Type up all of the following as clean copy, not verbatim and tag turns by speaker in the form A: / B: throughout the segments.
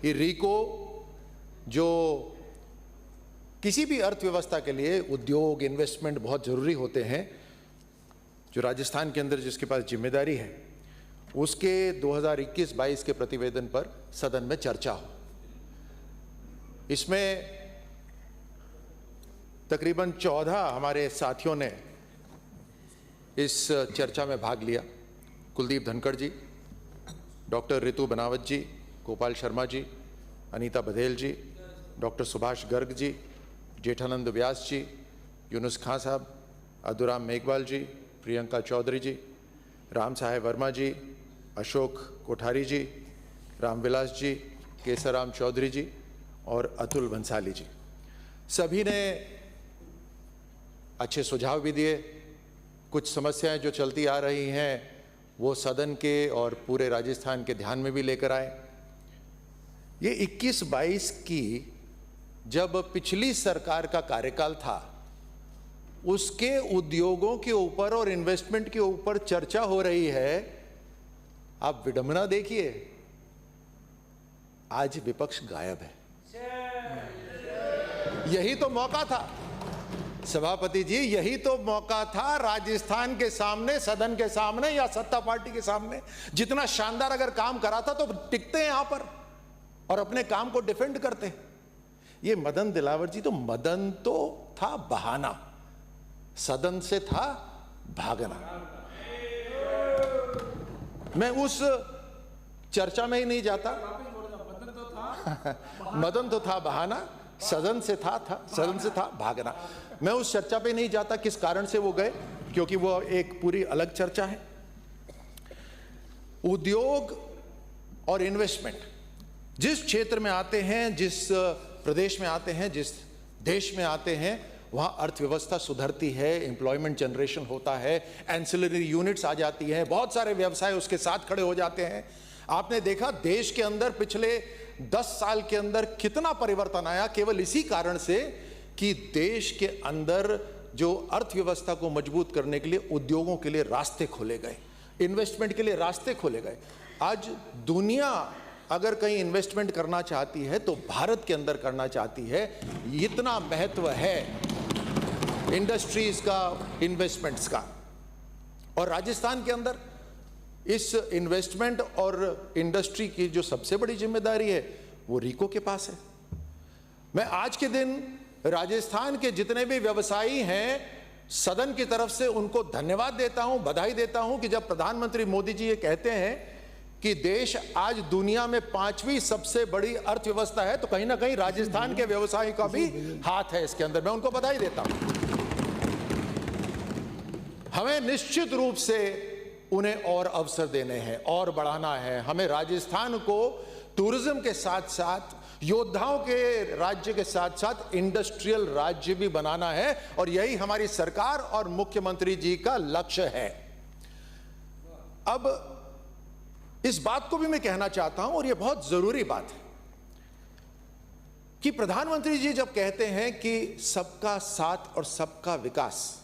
A: कि रिको जो किसी भी अर्थव्यवस्था के लिए उद्योग इन्वेस्टमेंट बहुत ज़रूरी होते हैं, जो राजस्थान के अंदर जिसके पास जिम्मेदारी है, उसके 2021-22 के प्रतिवेदन पर सदन में चर्चा हो। इसमें तकरीबन 14 हमारे साथियों ने इस चर्चा में भाग लिया। कुलदीप धनखड़ जी, डॉक्टर रितु बनावत जी, गोपाल शर्मा जी, अनीता बघेल जी, डॉक्टर सुभाष गर्ग जी, जेठानंद व्यास जी, यूनुस खां साहब, अदुराम मेघवाल जी, प्रियंका चौधरी जी, राम साहेब वर्मा जी, अशोक कोठारी जी, रामविलास जी, केसराम चौधरी जी और अतुल बंसाली जी। सभी ने अच्छे सुझाव भी दिए। कुछ समस्याएं जो चलती आ रही हैं वो सदन के और पूरे राजस्थान के ध्यान में भी लेकर आए। ये 21-22 की जब पिछली सरकार का कार्यकाल था, उसके उद्योगों के ऊपर और इन्वेस्टमेंट के ऊपर चर्चा हो रही है। आप विडंबना देखिए, आज विपक्ष गायब है। यही तो मौका था सभापति जी, यही तो मौका था राजस्थान के सामने, सदन के सामने या सत्ता पार्टी के सामने। जितना शानदार अगर काम करा था तो टिकते हैं यहां पर और अपने काम को डिफेंड करते हैं। ये मदन दिलावर जी, तो मदन तो था बहाना, सदन से था भागना। मैं उस चर्चा में ही नहीं जाता। मदन तो था बहाना, सदन से था भागना। मैं उस चर्चा पे नहीं जाता किस कारण से वो गए, क्योंकि वो एक पूरी अलग चर्चा है। उद्योग और इन्वेस्टमेंट जिस क्षेत्र में आते हैं, जिस प्रदेश में आते हैं, जिस देश में आते हैं, वहां अर्थव्यवस्था सुधरती है, एम्प्लॉयमेंट जनरेशन होता है, एंसिलरी यूनिट्स आ जाती हैं, बहुत सारे व्यवसाय उसके साथ खड़े हो जाते हैं। आपने देखा देश के अंदर पिछले 10 साल के अंदर कितना परिवर्तन आया, केवल इसी कारण से कि देश के अंदर जो अर्थव्यवस्था को मजबूत करने के लिए उद्योगों के लिए रास्ते खोले गए, इन्वेस्टमेंट के लिए रास्ते खोले गए। आज दुनिया अगर कहीं इन्वेस्टमेंट करना चाहती है तो भारत के अंदर करना चाहती है। इतना महत्व है इंडस्ट्रीज का, इन्वेस्टमेंट्स का। और राजस्थान के अंदर इस इन्वेस्टमेंट और इंडस्ट्री की जो सबसे बड़ी जिम्मेदारी है वो रिको के पास है। मैं आज के दिन राजस्थान के जितने भी व्यवसायी हैं, सदन की तरफ से उनको धन्यवाद देता हूं, बधाई देता हूं कि जब प्रधानमंत्री मोदी जी ये कहते हैं कि देश आज दुनिया में 5वीं सबसे बड़ी अर्थव्यवस्था है, तो कहीं ना कहीं राजस्थान के व्यवसायी का भी हाथ है इसके अंदर। मैं उनको बधाई देता हूं। हमें निश्चित रूप से उन्हें और अवसर देने हैं और बढ़ाना है। हमें राजस्थान को टूरिज्म के साथ साथ, योद्धाओं के राज्य के साथ साथ इंडस्ट्रियल राज्य भी बनाना है, और यही हमारी सरकार और मुख्यमंत्री जी का लक्ष्य है। अब इस बात को भी मैं कहना चाहता हूं, और यह बहुत जरूरी बात है, कि प्रधानमंत्री जी जब कहते हैं कि सबका साथ और सबका विकास,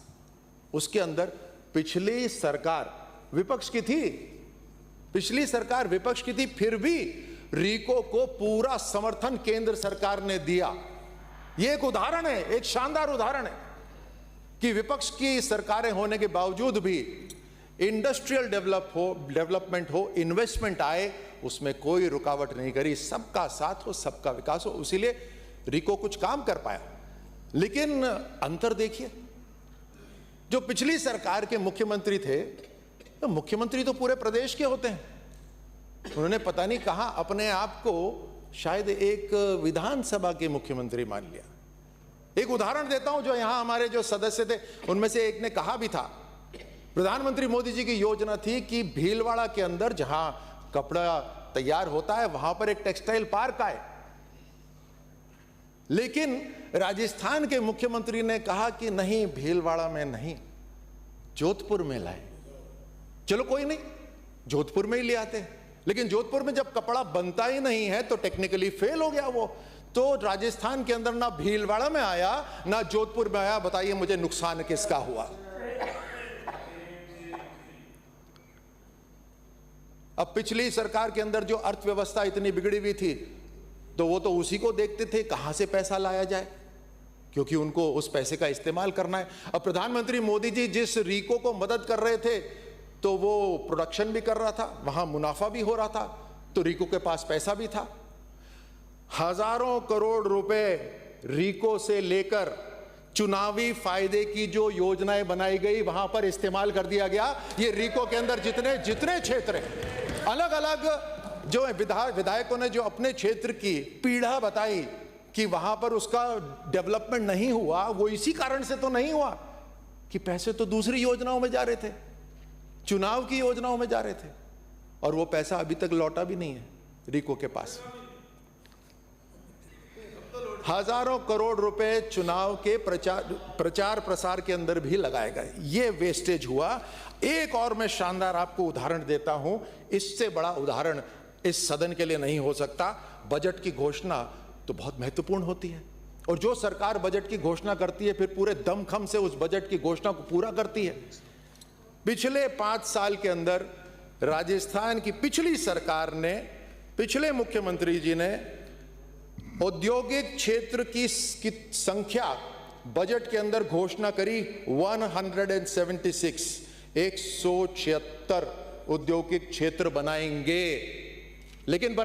A: उसके अंदर पिछली सरकार विपक्ष की थी, पिछली सरकार विपक्ष की थी, फिर भी रिको को पूरा समर्थन केंद्र सरकार ने दिया। यह एक उदाहरण है, एक शानदार उदाहरण है कि विपक्ष की सरकारें होने के बावजूद भी इंडस्ट्रियल डेवलपमेंट हो, इन्वेस्टमेंट आए, उसमें कोई रुकावट नहीं करी। सबका साथ हो, सबका विकास हो, इसीलिए रिको कुछ काम कर पाया। लेकिन अंतर देखिए, जो पिछली सरकार के मुख्यमंत्री थे, तो मुख्यमंत्री तो पूरे प्रदेश के होते हैं, उन्होंने पता नहीं कहां अपने आप को शायद एक विधानसभा के मुख्यमंत्री मान लिया। एक उदाहरण देता हूं, जो यहां हमारे जो सदस्य थे उनमें से एक ने कहा भी था, प्रधानमंत्री मोदी जी की योजना थी कि भीलवाड़ा के अंदर जहां कपड़ा तैयार होता है वहां पर एक टेक्सटाइल पार्क आए। लेकिन राजस्थान के मुख्यमंत्री ने कहा कि नहीं, भीलवाड़ा में नहीं, जोधपुर में लाए। चलो कोई नहीं, जोधपुर में ही ले आते हैं। लेकिन जोधपुर में जब कपड़ा बनता ही नहीं है तो टेक्निकली फेल हो गया वो, तो राजस्थान के अंदर ना भीलवाड़ा में आया ना जोधपुर में आया। बताइए मुझे नुकसान किसका हुआ? अब पिछली सरकार के अंदर जो अर्थव्यवस्था इतनी बिगड़ी हुई थी, तो वो तो उसी को देखते थे कहां से पैसा लाया जाए, क्योंकि उनको उस पैसे का इस्तेमाल करना है। अब प्रधानमंत्री मोदी जी जिस रीको को मदद कर रहे थे तो वो प्रोडक्शन भी कर रहा था, वहां मुनाफा भी हो रहा था, तो रीको के पास पैसा भी था। हजारों करोड़ रुपए रीको से लेकर चुनावी फायदे की जो योजनाएं बनाई गई वहां पर इस्तेमाल कर दिया गया। ये रीको के अंदर जितने जितने क्षेत्र हैं, अलग अलग जो विधायकों ने जो अपने क्षेत्र की पीड़ा बताई कि वहां पर उसका डेवलपमेंट नहीं हुआ, वो इसी कारण से तो नहीं हुआ कि पैसे तो दूसरी योजनाओं में जा रहे थे, चुनाव की योजनाओं में जा रहे थे, और वो पैसा अभी तक लौटा भी नहीं है रीको के पास। हजारों करोड़ रुपए चुनाव के प्रचार प्रसार के अंदर भी लगाए गए, ये वेस्टेज हुआ। एक और मैं शानदार आपको उदाहरण देता हूं, इससे बड़ा उदाहरण इस सदन के लिए नहीं हो सकता। बजट की घोषणा तो बहुत महत्वपूर्ण होती है, और जो सरकार बजट की घोषणा करती है फिर पूरे दमखम से उस बजट की घोषणा को पूरा करती है। पिछले 5 साल के अंदर राजस्थान की पिछली सरकार ने, पिछले मुख्यमंत्री जी ने औद्योगिक क्षेत्र की संख्या बजट के अंदर घोषणा करी 176, 176 औद्योगिक क्षेत्र बनाएंगे, लेकिन